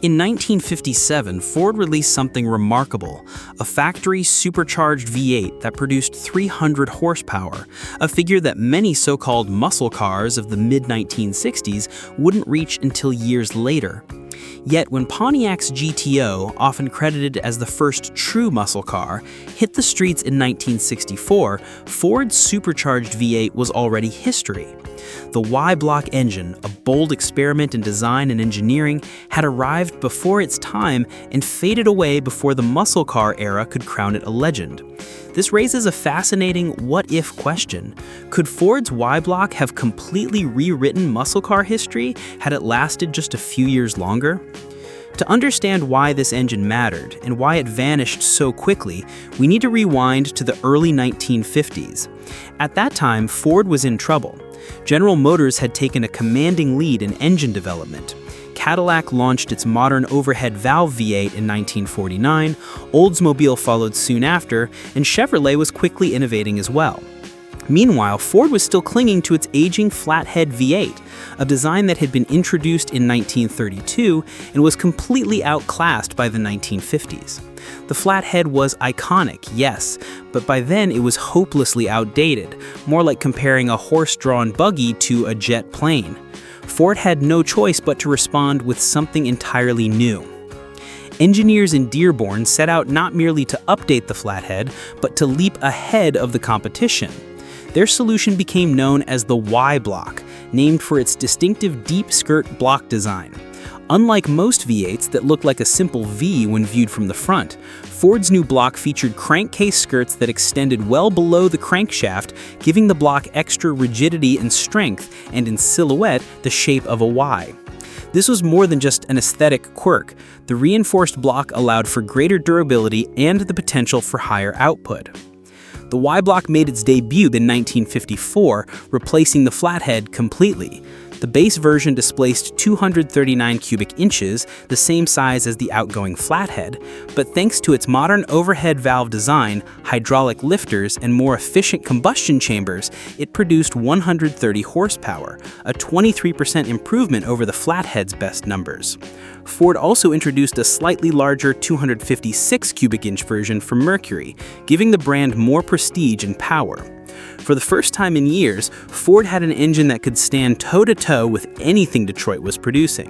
In 1957, Ford released something remarkable, a factory supercharged V8 that produced 300 horsepower, a figure that many so-called muscle cars of the mid-1960s wouldn't reach until years later. Yet when Pontiac's GTO, often credited as the first true muscle car, hit the streets in 1964, Ford's supercharged V8 was already history. The Y-block engine, a bold experiment in design and engineering, had arrived before its time and faded away before the muscle car era could crown it a legend. This raises a fascinating what-if question. Could Ford's Y-block have completely rewritten muscle car history had it lasted just a few years longer? To understand why this engine mattered and why it vanished so quickly, we need to rewind to the early 1950s. At that time, Ford was in trouble. General Motors had taken a commanding lead in engine development. Cadillac launched its modern overhead valve V8 in 1949, Oldsmobile followed soon after, and Chevrolet was quickly innovating as well. Meanwhile, Ford was still clinging to its aging flathead V8, a design that had been introduced in 1932 and was completely outclassed by the 1950s. The flathead was iconic, yes, but by then it was hopelessly outdated, more like comparing a horse-drawn buggy to a jet plane. Ford had no choice but to respond with something entirely new. Engineers in Dearborn set out not merely to update the flathead, but to leap ahead of the competition. Their solution became known as the Y-block, named for its distinctive deep skirt block design. Unlike most V8s that look like a simple V when viewed from the front, Ford's new block featured crankcase skirts that extended well below the crankshaft, giving the block extra rigidity and strength, and in silhouette, the shape of a Y. This was more than just an aesthetic quirk. The reinforced block allowed for greater durability and the potential for higher output. The Y-block made its debut in 1954, replacing the flathead completely. The base version displaced 239 cubic inches, the same size as the outgoing flathead, but thanks to its modern overhead valve design, hydraulic lifters, and more efficient combustion chambers, it produced 130 horsepower, a 23% improvement over the flathead's best numbers. Ford also introduced a slightly larger 256 cubic inch version for Mercury, giving the brand more prestige and power. For the first time in years, Ford had an engine that could stand toe-to-toe with anything Detroit was producing.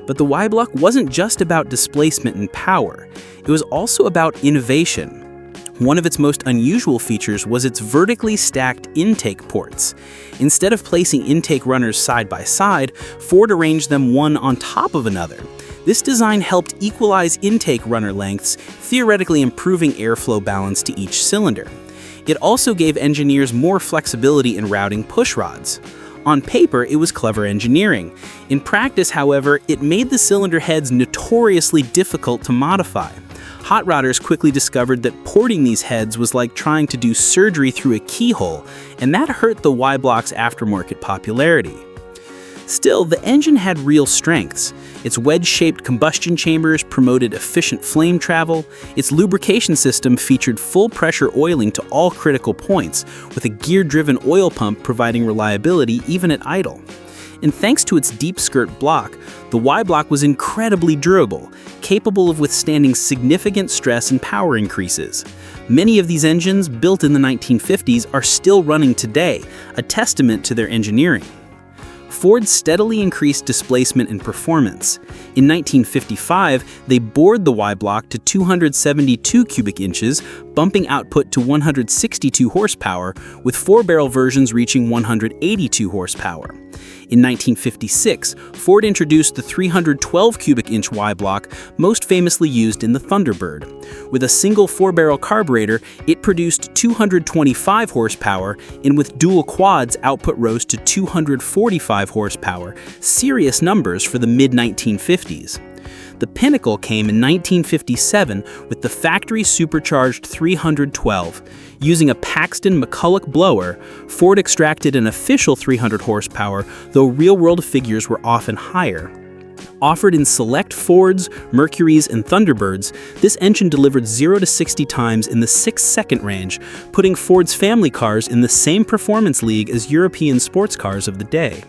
But the Y-block wasn't just about displacement and power. It was also about innovation. One of its most unusual features was its vertically stacked intake ports. Instead of placing intake runners side by side, Ford arranged them one on top of another. This design helped equalize intake runner lengths, theoretically improving airflow balance to each cylinder. It also gave engineers more flexibility in routing pushrods. On paper, it was clever engineering. In practice, however, it made the cylinder heads notoriously difficult to modify. Hot rodders quickly discovered that porting these heads was like trying to do surgery through a keyhole, and that hurt the Y-block's aftermarket popularity. Still, the engine had real strengths. Its wedge-shaped combustion chambers promoted efficient flame travel. Its lubrication system featured full-pressure oiling to all critical points, with a gear-driven oil pump providing reliability even at idle. And thanks to its deep skirt block, the Y-block was incredibly durable, capable of withstanding significant stress and power increases. Many of these engines, built in the 1950s, are still running today, a testament to their engineering. Ford steadily increased displacement and performance. In 1955, they bored the Y-block to 272 cubic inches, bumping output to 162 horsepower, with four-barrel versions reaching 182 horsepower. In 1956, Ford introduced the 312 cubic inch Y-block, most famously used in the Thunderbird. With a single four-barrel carburetor, it produced 225 horsepower, and with dual quads, output rose to 245 horsepower, serious numbers for the mid-1950s. The pinnacle came in 1957 with the factory supercharged 312. Using a Paxton McCulloch blower, Ford extracted an official 300 horsepower, though real-world figures were often higher. Offered in select Fords, Mercurys, and Thunderbirds, this engine delivered 0 to 60 times in the 6-second range, putting Ford's family cars in the same performance league as European sports cars of the day.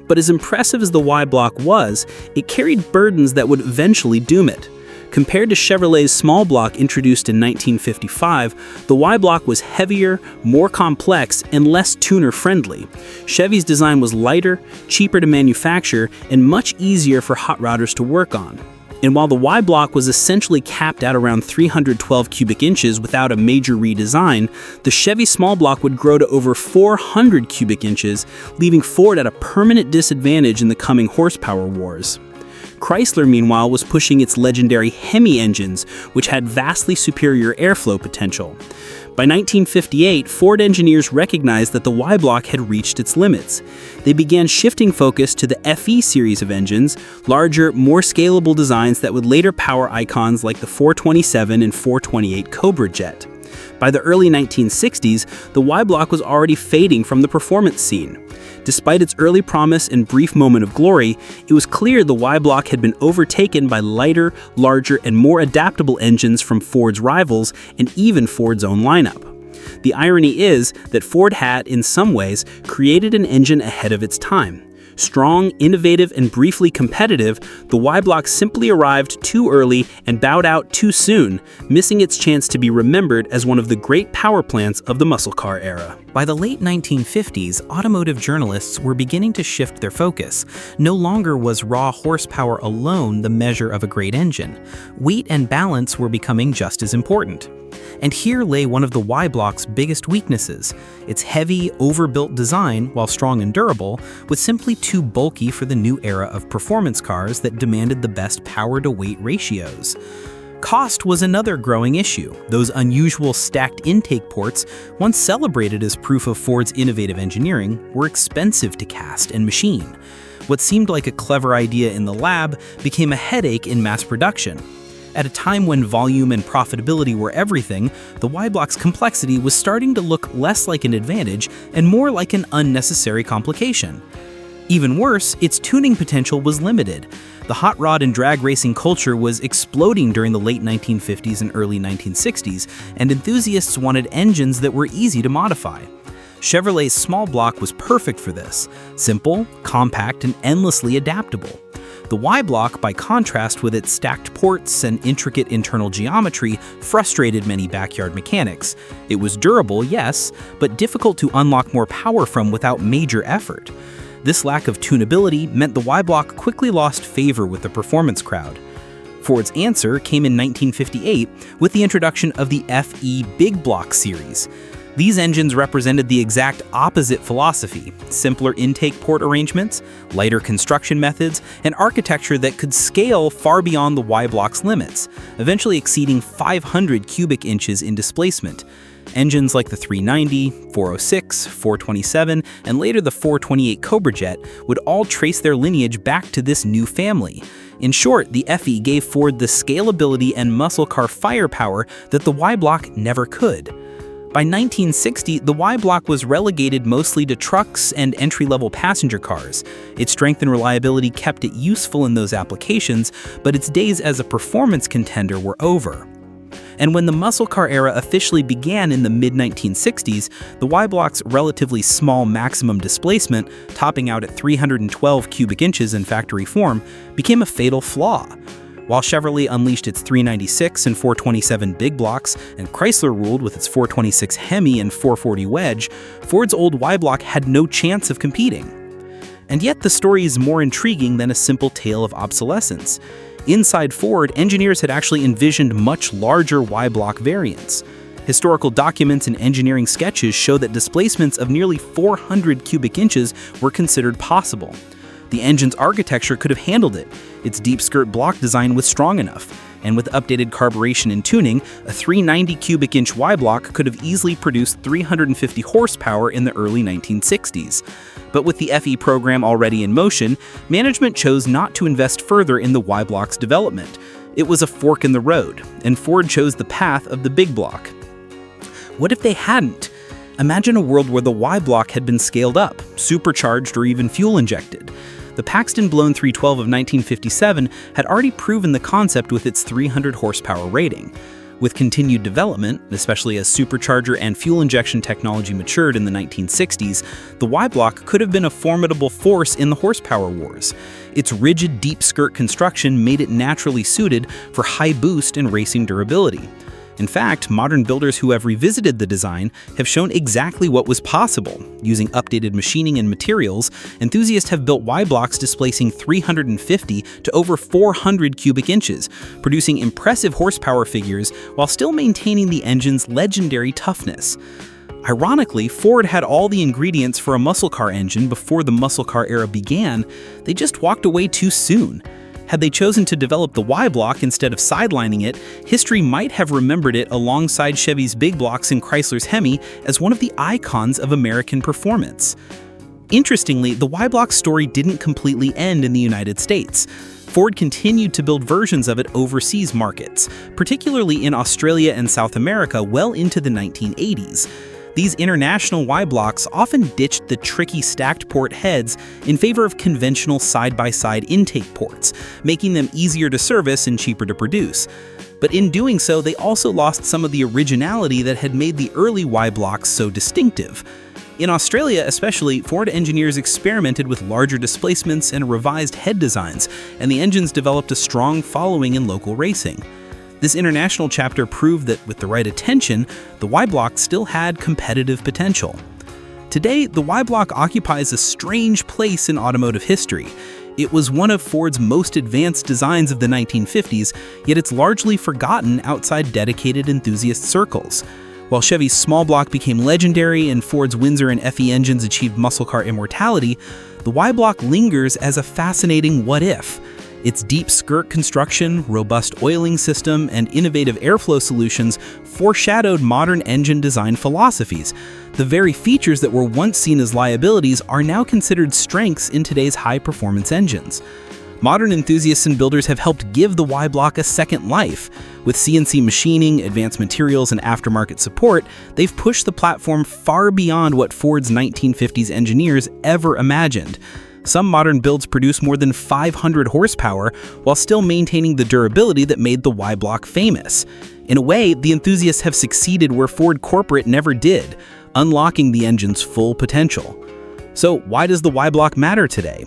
But as impressive as the Y-block was, it carried burdens that would eventually doom it. Compared to Chevrolet's small block introduced in 1955, the Y-block was heavier, more complex, and less tuner-friendly. Chevy's design was lighter, cheaper to manufacture, and much easier for hot rodders to work on. And while the Y-block was essentially capped at around 312 cubic inches without a major redesign, the Chevy small block would grow to over 400 cubic inches, leaving Ford at a permanent disadvantage in the coming horsepower wars. Chrysler, meanwhile, was pushing its legendary Hemi engines, which had vastly superior airflow potential. By 1958, Ford engineers recognized that the Y-block had reached its limits. They began shifting focus to the FE series of engines, larger, more scalable designs that would later power icons like the 427 and 428 Cobra jet. By the early 1960s, the Y-block was already fading from the performance scene. Despite its early promise and brief moment of glory, it was clear the Y-block had been overtaken by lighter, larger, and more adaptable engines from Ford's rivals and even Ford's own lineup. The irony is that Ford had, in some ways, created an engine ahead of its time. Strong, innovative, and briefly competitive, the Y-block simply arrived too early and bowed out too soon, missing its chance to be remembered as one of the great power plants of the muscle car era. By the late 1950s, automotive journalists were beginning to shift their focus. No longer was raw horsepower alone the measure of a great engine. Weight and balance were becoming just as important. And here lay one of the Y-block's biggest weaknesses. Its heavy, overbuilt design, while strong and durable, was simply too bulky for the new era of performance cars that demanded the best power-to-weight ratios. Cost was another growing issue. Those unusual stacked intake ports, once celebrated as proof of Ford's innovative engineering, were expensive to cast and machine. What seemed like a clever idea in the lab became a headache in mass production. At a time when volume and profitability were everything, the Y-block's complexity was starting to look less like an advantage and more like an unnecessary complication. Even worse, its tuning potential was limited. The hot rod and drag racing culture was exploding during the late 1950s and early 1960s, and enthusiasts wanted engines that were easy to modify. Chevrolet's small block was perfect for this: simple, compact, and endlessly adaptable. The Y-block, by contrast with its stacked ports and intricate internal geometry, frustrated many backyard mechanics. It was durable, yes, but difficult to unlock more power from without major effort. This lack of tunability meant the Y-block quickly lost favor with the performance crowd. Ford's answer came in 1958 with the introduction of the FE Big Block series. These engines represented the exact opposite philosophy: simpler intake port arrangements, lighter construction methods, and architecture that could scale far beyond the Y-block's limits, eventually exceeding 500 cubic inches in displacement. Engines like the 390, 406, 427, and later the 428 Cobra jet would all trace their lineage back to this new family. In short, the FE gave Ford the scalability and muscle car firepower that the Y-block never could. By 1960, the Y-block was relegated mostly to trucks and entry-level passenger cars. Its strength and reliability kept it useful in those applications, but its days as a performance contender were over. And when the muscle car era officially began in the mid-1960s, the Y-block's relatively small maximum displacement, topping out at 312 cubic inches in factory form, became a fatal flaw. While Chevrolet unleashed its 396 and 427 big blocks, and Chrysler ruled with its 426 Hemi and 440 wedge, Ford's old Y-block had no chance of competing. And yet the story is more intriguing than a simple tale of obsolescence. Inside Ford, engineers had actually envisioned much larger Y-block variants. Historical documents and engineering sketches show that displacements of nearly 400 cubic inches were considered possible. The engine's architecture could have handled it. Its deep skirt block design was strong enough, and with updated carburation and tuning, a 390 cubic inch Y-block could have easily produced 350 horsepower in the early 1960s. But with the FE program already in motion, management chose not to invest further in the Y-block's development. It was a fork in the road, and Ford chose the path of the big block. What if they hadn't? Imagine a world where the Y-block had been scaled up, supercharged, or even fuel injected. The Paxton Blown 312 of 1957 had already proven the concept with its 300 horsepower rating. With continued development, especially as supercharger and fuel injection technology matured in the 1960s, the Y-block could have been a formidable force in the horsepower wars. Its rigid, deep skirt construction made it naturally suited for high boost and racing durability. In fact, modern builders who have revisited the design have shown exactly what was possible. Using updated machining and materials, enthusiasts have built Y-blocks displacing 350 to over 400 cubic inches, producing impressive horsepower figures while still maintaining the engine's legendary toughness. Ironically, Ford had all the ingredients for a muscle car engine before the muscle car era began. They just walked away too soon. Had they chosen to develop the Y-block instead of sidelining it, history might have remembered it alongside Chevy's big blocks and Chrysler's Hemi as one of the icons of American performance. Interestingly, the Y-block story didn't completely end in the United States. Ford continued to build versions of it overseas markets, particularly in Australia and South America well into the 1980s. These international Y-blocks often ditched the tricky stacked port heads in favor of conventional side-by-side intake ports, making them easier to service and cheaper to produce. But in doing so, they also lost some of the originality that had made the early Y-blocks so distinctive. In Australia especially, Ford engineers experimented with larger displacements and revised head designs, and the engines developed a strong following in local racing. This international chapter proved that with the right attention, the Y-block still had competitive potential. Today, the Y-block occupies a strange place in automotive history. It was one of Ford's most advanced designs of the 1950s, yet it's largely forgotten outside dedicated enthusiast circles. While Chevy's small block became legendary and Ford's Windsor and FE engines achieved muscle car immortality, the Y-block lingers as a fascinating what-if. Its deep skirt construction, robust oiling system, and innovative airflow solutions foreshadowed modern engine design philosophies. The very features that were once seen as liabilities are now considered strengths in today's high-performance engines. Modern enthusiasts and builders have helped give the Y-block a second life. With CNC machining, advanced materials, and aftermarket support, they've pushed the platform far beyond what Ford's 1950s engineers ever imagined. Some modern builds produce more than 500 horsepower while still maintaining the durability that made the Y-block famous. In a way, the enthusiasts have succeeded where Ford corporate never did, unlocking the engine's full potential. So why does the Y-block matter today?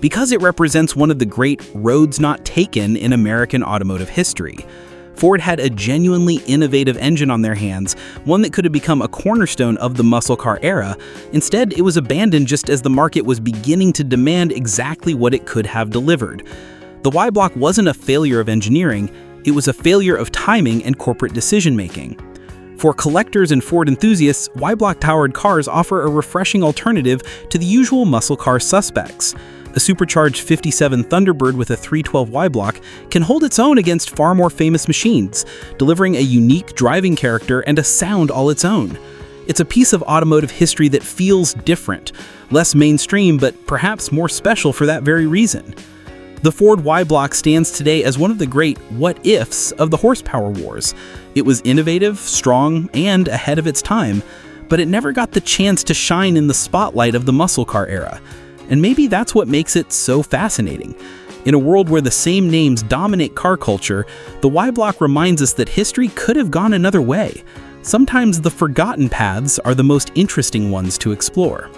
Because it represents one of the great roads not taken in American automotive history. Ford had a genuinely innovative engine on their hands, one that could have become a cornerstone of the muscle car era. Instead, it was abandoned just as the market was beginning to demand exactly what it could have delivered. The Y-block wasn't a failure of engineering, it was a failure of timing and corporate decision-making. For collectors and Ford enthusiasts, Y-block-powered cars offer a refreshing alternative to the usual muscle car suspects. A supercharged 57 Thunderbird with a 312 Y-block can hold its own against far more famous machines, delivering a unique driving character and a sound all its own. It's a piece of automotive history that feels different, less mainstream, but perhaps more special for that very reason. The Ford Y-block stands today as one of the great what-ifs of the horsepower wars. It was innovative, strong, and ahead of its time, but it never got the chance to shine in the spotlight of the muscle car era. And maybe that's what makes it so fascinating. In a world where the same names dominate car culture, the Y-block reminds us that history could have gone another way. Sometimes the forgotten paths are the most interesting ones to explore.